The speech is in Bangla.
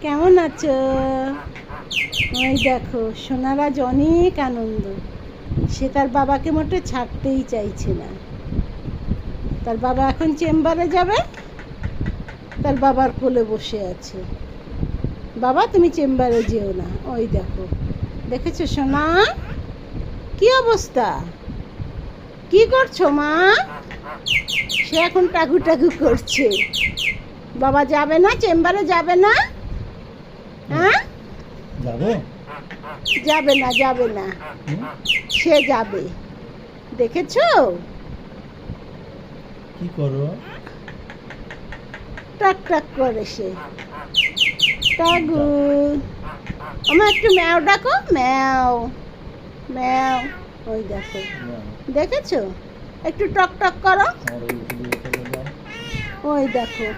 কেমন আছো? ওই দেখো সোনার আজ অনেক আনন্দ। সে তার বাবাকে মোটে ছাড়তেই চাইছে না। তার বাবা এখন চেম্বারে যাবে, তার বাবার কোলে বসে আছে। বাবা তুমি চেম্বারে যেও না। ওই দেখো, দেখেছো সোনা কি অবস্থা? কি করছো মা? সে এখন টাকু টাকু করছে। বাবা যাবে না, চেম্বারে যাবে না? হ্যাঁ, যাবে যাবে না, যাবে না। সে যাবে, দেখেছো? কি করো? টাক টাক করে সে। টাগু, আমার একটু ম্যাও ডাকো, ম্যাও ম্যাও। ওই দেখো, দেখেছো? একটু টক টক করো। আমার ওই ভিডিও চলে যায়। ওই দেখো।